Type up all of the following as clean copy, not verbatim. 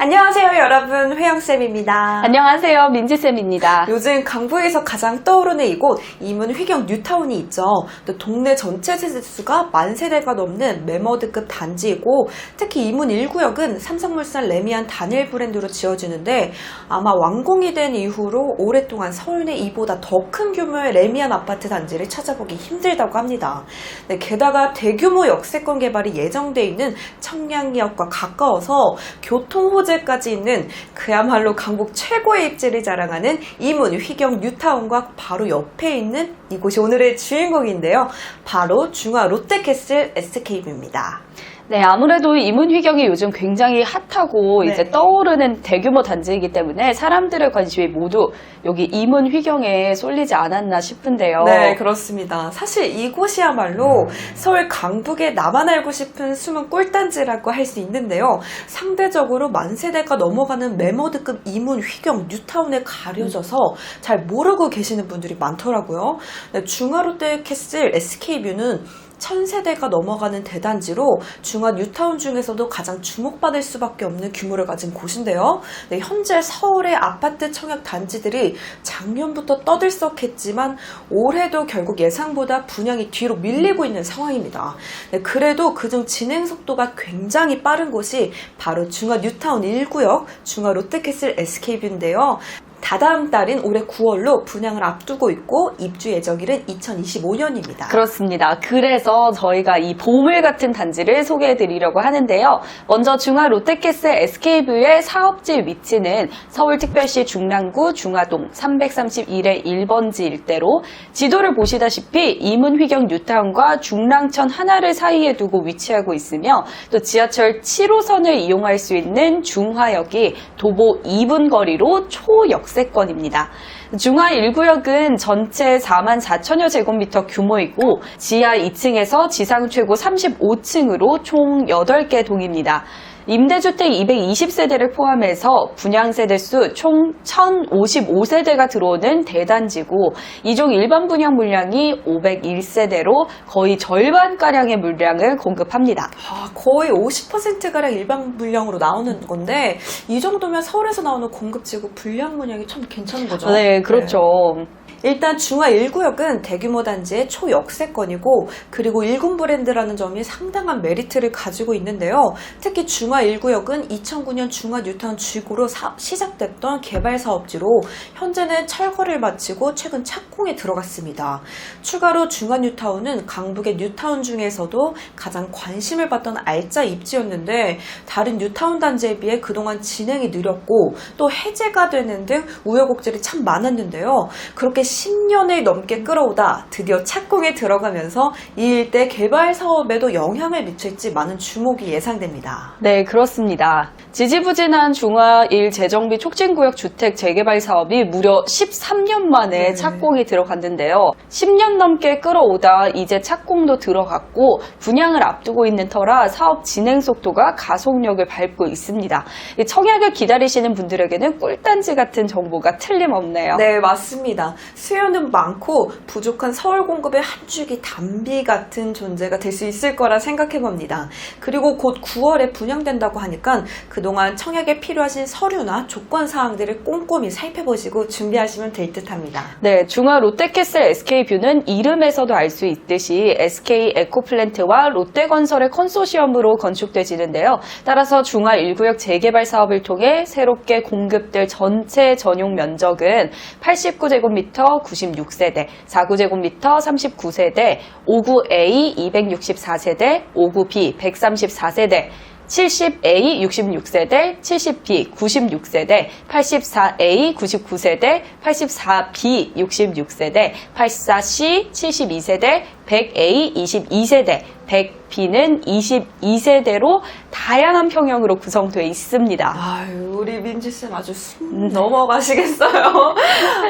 안녕하세요 여러분, 회영쌤입니다. 안녕하세요, 민지쌤입니다. 요즘 강북에서 가장 떠오르는 이곳 이문 휘경 뉴타운이 있죠. 또 동네 전체 세대수가 10,000세대가 넘는 매머드급 단지이고, 특히 이문 1구역은 삼성물산 레미안 단일 브랜드로 지어지는데, 아마 완공이 된 이후로 오랫동안 서울 내 이보다 더 큰 규모의 레미안 아파트 단지를 찾아보기 힘들다고 합니다. 네, 게다가 대규모 역세권 개발이 예정돼 있는 청량리역과 가까워서 교통 호재까지 있는 그야말로 강북 최고의 입지를 자랑하는 이문 휘경 뉴타운과 바로 옆에 있는 이곳이 오늘의 주인공인데요. 바로 중화 롯데캐슬 SK뷰입니다. 네, 아무래도 이문 휘경이 요즘 굉장히 핫하고 네. 이제 떠오르는 대규모 단지이기 때문에 사람들의 관심이 모두 여기 이문 휘경에 쏠리지 않았나 싶은데요. 네, 그렇습니다. 사실 이곳이야말로 서울 강북에 나만 알고 싶은 숨은 꿀단지라고 할 수 있는데요. 상대적으로 10,000세대가 넘어가는 매머드급 이문 휘경 뉴타운에 가려져서 잘 모르고 계시는 분들이 많더라고요. 네, 중화 롯데캐슬 SK뷰는 1,000세대가 넘어가는 대단지로 중화 뉴타운 중에서도 가장 주목받을 수밖에 없는 규모를 가진 곳인데요. 네, 현재 서울의 아파트 청약 단지들이 작년부터 떠들썩했지만 올해도 결국 예상보다 분양이 뒤로 밀리고 있는 상황입니다. 네, 그래도 그중 진행 속도가 굉장히 빠른 곳이 바로 중화 뉴타운 1구역 중화 롯데캐슬 SK뷰인데요. 다다음 달인 올해 9월로 분양을 앞두고 있고 입주 예정일은 2025년입니다. 그렇습니다. 그래서 저희가 이 보물 같은 단지를 소개해드리려고 하는데요. 먼저 중화 롯데캐슬 SK뷰의 사업지 위치는 서울특별시 중랑구 중화동 331의 1번지 일대로, 지도를 보시다시피 이문 휘경 뉴타운과 중랑천 하나를 사이에 두고 위치하고 있으며, 또 지하철 7호선을 이용할 수 있는 중화역이 도보 2분 거리로 초역세권입니다. 중화 1구역은 전체 44,000여 제곱미터 규모이고, 지하 2층에서 지상 최고 35층으로 총 8개 동입니다. 임대주택 220세대를 포함해서 분양세대수 총 1,055세대가 들어오는 대단지고, 이중 일반 분양 물량이 501세대로 거의 절반가량의 물량을 공급합니다. 거의 50%가량 일반 분량으로 나오는 건데, 이 정도면 서울에서 나오는 공급지구 분량 물량이 참 괜찮은 거죠? 네, 그렇죠. 네. 일단 중화 1구역은 대규모 단지의 초역세권이고, 그리고 1군 브랜드라는 점이 상당한 메리트를 가지고 있는데요. 특히 중화 1구역은 2009년 중화 뉴타운 지구로 시작됐던 개발 사업지로 현재는 철거를 마치고 최근 착공에 들어갔습니다. 추가로 중화 뉴타운은 강북의 뉴타운 중에서도 가장 관심을 받던 알짜 입지였는데, 다른 뉴타운 단지에 비해 그동안 진행이 느렸고 또 해제가 되는 등 우여곡절이 참 많았는데요. 그렇게 10년을 넘게 끌어오다 드디어 착공에 들어가면서 이 일대 개발 사업에도 영향을 미칠지 많은 주목이 예상됩니다. 네, 그렇습니다. 지지부진한 중화 1 재정비 촉진구역 주택 재개발 사업이 무려 13년 만에 착공이 들어갔는데요. 10년 넘게 끌어오다 이제 착공도 들어갔고 분양을 앞두고 있는 터라 사업 진행 속도가 가속력을 밟고 있습니다. 청약을 기다리시는 분들에게는 꿀단지 같은 정보가 틀림없네요. 네, 맞습니다. 수요는 많고 부족한 서울 공급의 한 줄기 단비 같은 존재가 될 수 있을 거라 생각해 봅니다. 그리고 곧 9월에 분양된다고 하니까 그동안 청약에 필요하신 서류나 조건 사항들을 꼼꼼히 살펴보시고 준비하시면 될 듯합니다. 네, 중화 롯데캐슬 SK뷰는 이름에서도 알 수 있듯이 SK 에코플랜트와 롯데건설의 컨소시엄으로 건축되지는데요. 따라서 중화 1구역 재개발 사업을 통해 새롭게 공급될 전체 전용 면적은 89제곱미터 96세대, 49제곱미터 39세대, 59A 264세대, 59B 134세대, 70A 66세대, 70B 96세대, 84A 99세대, 84B 66세대, 84C 72세대, 100A 22세대, 100B는 22세대로 다양한 평형으로 구성되어 있습니다. 아유, 우리 민지쌤 아주 숨 넘어가시겠어요.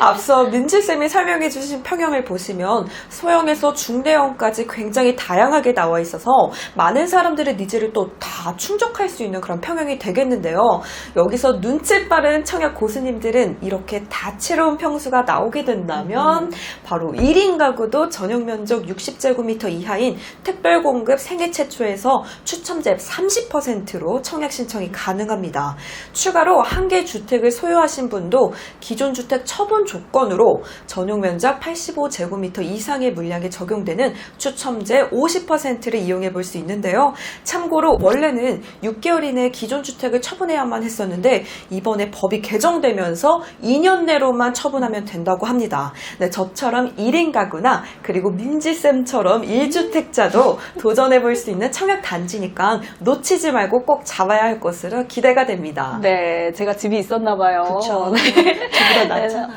앞서 민지쌤이 설명해주신 평형을 보시면 소형에서 중대형까지 굉장히 다양하게 나와 있어서 많은 사람들의 니즈를 또 다 충족할 수 있는 그런 평형이 되겠는데요. 여기서 눈치 빠른 청약 고수님들은 이렇게 다채로운 평수가 나오게 된다면 바로 1인 가구도 전용 면적 60제곱미터 이하인 특별공급 생애 최초에서 추첨제 30%로 청약 신청이 가능합니다. 추가로 한 개 주택을 소유하신 분도 기존 주택 처분 조건으로 전용 면적 85제곱미터 이상의 물량에 적용되는 추첨제 50%를 이용해 볼 수 있는데요. 참고로 원래는 6개월 이내에 기존 주택을 처분해야만 했었는데 이번에 법이 개정되면서 2년 내로만 처분하면 된다고 합니다. 네, 저처럼 1인 가구나 그리고 민지쌤처럼 1주택자도 도전해 볼 수 있는 청약 단지니까 놓치지 말고 꼭 잡아야 할 것으로 기대가 됩니다. 네, 제가 집이 있었나 봐요. 그쵸. 네. 저보다 낫잖아.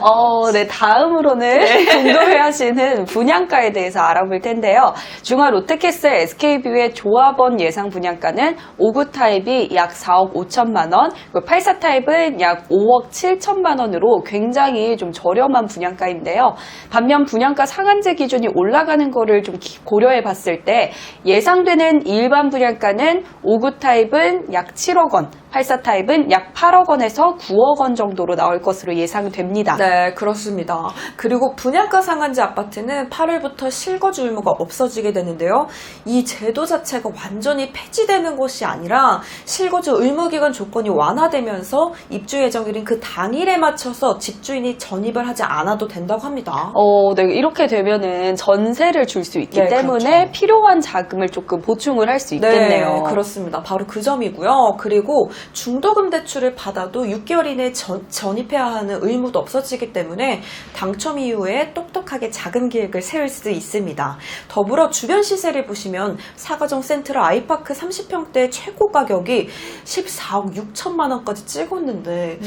네, 다음으로는 궁금해하시는 분양가에 대해서 알아볼 텐데요. 중화 롯데캐슬 SK뷰의 조합원 예상 분양가는 5구 타입이 약 4억 5천만 원, 84 타입은 약 5억 7천만 원으로 굉장히 좀 저렴한 분양가인데요. 반면 분양가 상한제 기준이 올라가는 거를 좀 고려해 봤을 때 예상되는 일반 분양가는 5구 타입은 약 7억 원, 84 타입은 약 8억 원에서 9억 원 정도로 나올 것으로 예상됩니다. 네, 그렇습니다. 그리고 분양가 상한제 아파트는 8월부터 실거주 의무가 없어지게 되는데요. 이 제도 자체가 완전히 폐지되는 것이 아니라 실거주 의무 기간 조건이 완화되면서 입주 예정일인 그 당일에 맞춰서 집주인이 전입을 하지 않아도 된다고 합니다. 네, 이렇게 되면은 전세를 줄 수 있기 네, 때문에 그렇죠. 필요한 자금을 조금 보충을 할 수 있겠네요. 네, 그렇습니다. 바로 그 점이고요. 그리고 중도금 대출을 받아도 6개월 이내에 전입해야 하는 의무도 없어지기 때문에 당첨 이후에 똑똑하게 자금 계획을 세울 수 있습니다. 더불어 주변 시세를 보시면 사가정 센트럴 아이파크 30평대 최고 가격이 14억 6천만 원까지 찍었는데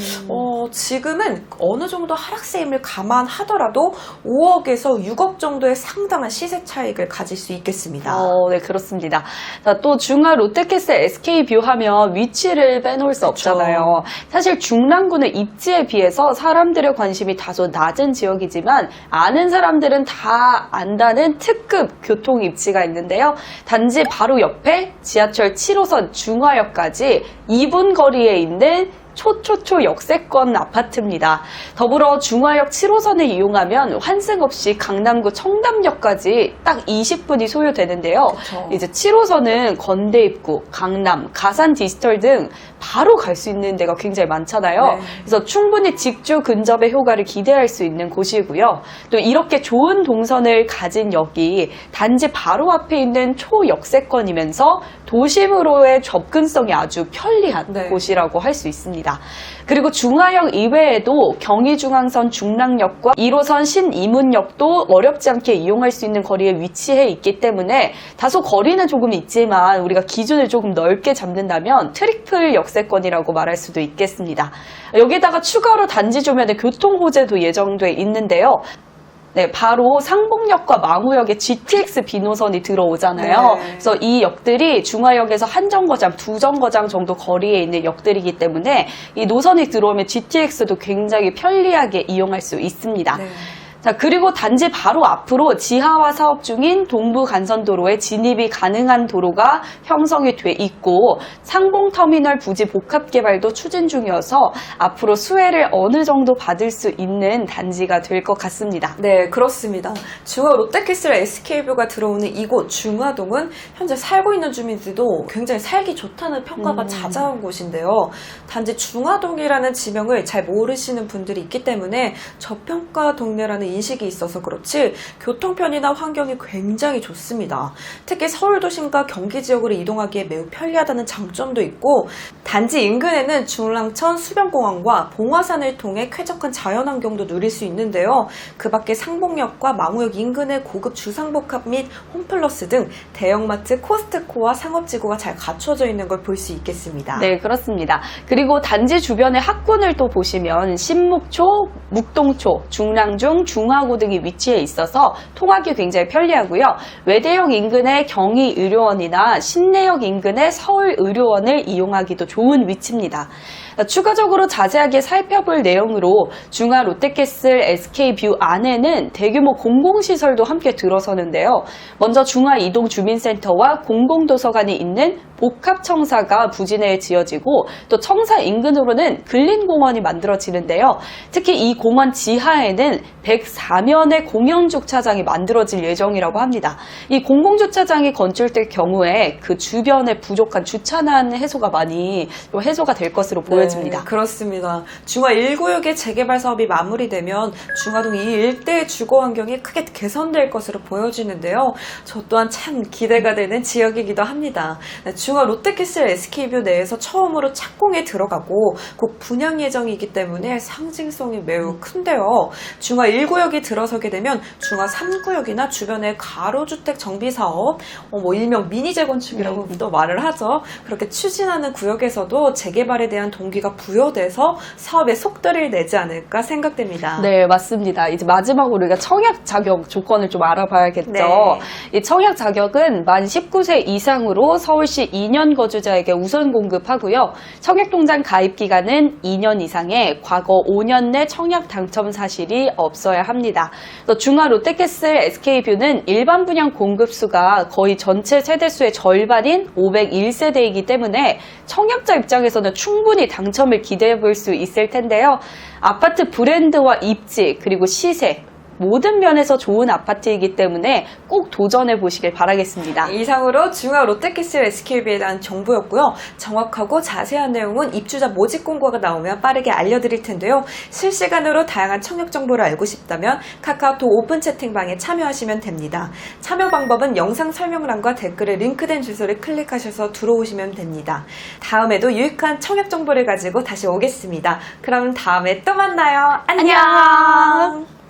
지금은 어느 정도 하락세임을 감안하더라도 5억에서 6억 정도의 상당한 시세 차익을 가질 수 있겠습니다. 네, 그렇습니다. 자, 또 중화 롯데캐슬 SK뷰 하면 위치를 빼놓을 수 없잖아요. 사실 중랑구는 입지에 비해서 사람들의 관심이 다소 낮은 지역이지만 아는 사람들은 다 안다는 특급 교통 입지가 있는데요. 단지 바로 옆에 지하철 7호선 중화역까지 2분 거리에 있는 초초초 역세권 아파트입니다. 더불어 중화역 7호선을 이용하면 환승 없이 강남구 청담역까지 딱 20분이 소요되는데요. 그쵸. 이제 7호선은 건대입구, 강남, 가산 디지털 등 바로 갈 수 있는 데가 굉장히 많잖아요. 네. 그래서 충분히 직주 근접의 효과를 기대할 수 있는 곳이고요. 또 이렇게 좋은 동선을 가진 역이 단지 바로 앞에 있는 초역세권이면서 도심으로의 접근성이 아주 편리한 네. 곳이라고 할 수 있습니다. 그리고 중화역 이외에도 경의중앙선 중랑역과 1호선 신이문역도 어렵지 않게 이용할 수 있는 거리에 위치해 있기 때문에 다소 거리는 조금 있지만 우리가 기준을 조금 넓게 잡는다면 트리플 역세권이라고 말할 수도 있겠습니다. 여기다가 추가로 단지 주변에 교통 호재도 예정돼 있는데요. 네, 바로 상봉역과 망우역에 GTX B노선이 들어오잖아요. 네. 그래서 이 역들이 중화역에서 한 정거장, 두 정거장 정도 거리에 있는 역들이기 때문에 이 노선이 들어오면 GTX도 굉장히 편리하게 이용할 수 있습니다. 네. 자, 그리고 단지 바로 앞으로 지하화 사업 중인 동부간선도로에 진입이 가능한 도로가 형성이 돼 있고 상봉터미널 부지 복합 개발도 추진 중이어서 앞으로 수혜를 어느 정도 받을 수 있는 단지가 될 것 같습니다. 네, 그렇습니다. 중화 롯데캐슬 SK뷰가 들어오는 이곳 중화동은 현재 살고 있는 주민들도 굉장히 살기 좋다는 평가가 자자한 곳인데요. 단지 중화동이라는 지명을 잘 모르시는 분들이 있기 때문에 저평가 동네라는 인식이 있어서 그렇지 교통편이나 환경이 굉장히 좋습니다. 특히 서울 도심과 경기 지역으로 이동하기에 매우 편리하다는 장점도 있고 단지 인근에는 중랑천 수변공원과 봉화산을 통해 쾌적한 자연환경도 누릴 수 있는데요. 그 밖에 상봉역과 망우역 인근의 고급 주상복합 및 홈플러스 등 대형마트 코스트코와 상업지구가 잘 갖춰져 있는 걸 볼 수 있겠습니다. 네, 그렇습니다. 그리고 단지 주변의 학군을 또 보시면 신묵초, 묵동초, 중랑중, 중화고 등이 위치해 있어서 통하기 굉장히 편리하고요. 외대역 인근의 경희의료원이나 신내역 인근의 서울의료원을 이용하기도 좋은 위치입니다. 추가적으로 자세하게 살펴볼 내용으로 중화 롯데캐슬 SK뷰 안에는 대규모 공공시설도 함께 들어서는데요. 먼저 중화 이동 주민센터와 공공도서관이 있는 복합청사가 부지 내에 지어지고 또 청사 인근으로는 근린공원이 만들어지는데요. 특히 이 공원 지하에는 4면의 공영주차장이 만들어질 예정이라고 합니다. 이 공공주차장이 건축될 경우에 그 주변에 부족한 주차난 해소가 많이 해소가 될 것으로 보여집니다. 네, 그렇습니다. 중화 1구역의 재개발 사업이 마무리되면 중화동 이 일대의 주거 환경이 크게 개선될 것으로 보여지는데요. 저 또한 참 기대가 되는 지역이기도 합니다. 네, 중화 롯데캐슬 SK뷰 내에서 처음으로 착공에 들어가고 곧 분양 예정이기 때문에 상징성이 매우 큰데요. 중화 1구역이 들어서게 되면 중화 3구역이나 주변의 가로주택 정비사업, 일명 미니 재건축이라고 또 말을 하죠. 그렇게 추진하는 구역에서도 재개발에 대한 동기가 부여돼서 사업에 속도를 내지 않을까 생각됩니다. 네, 맞습니다. 이제 마지막으로 우리가 청약 자격 조건을 좀 알아봐야겠죠. 네. 이 청약 자격은 만 19세 이상으로 서울시 2년 거주자에게 우선 공급하고요. 청약통장 가입 기간은 2년 이상에 과거 5년 내 청약 당첨 사실이 없어야 합니다. 또 중화 롯데캐슬 SK뷰는 일반 분양 공급수가 거의 전체 세대수의 절반인 501세대이기 때문에 청약자 입장에서는 충분히 당첨을 기대해 볼 수 있을 텐데요. 아파트 브랜드와 입지 그리고 시세 모든 면에서 좋은 아파트이기 때문에 꼭 도전해 보시길 바라겠습니다. 이상으로 중화 롯데캐슬 SK뷰에 대한 정보였고요. 정확하고 자세한 내용은 입주자 모집 공고가 나오면 빠르게 알려드릴 텐데요. 실시간으로 다양한 청약 정보를 알고 싶다면 카카오톡 오픈 채팅방에 참여하시면 됩니다. 참여 방법은 영상 설명란과 댓글에 링크된 주소를 클릭하셔서 들어오시면 됩니다. 다음에도 유익한 청약 정보를 가지고 다시 오겠습니다. 그럼 다음에 또 만나요. 안녕!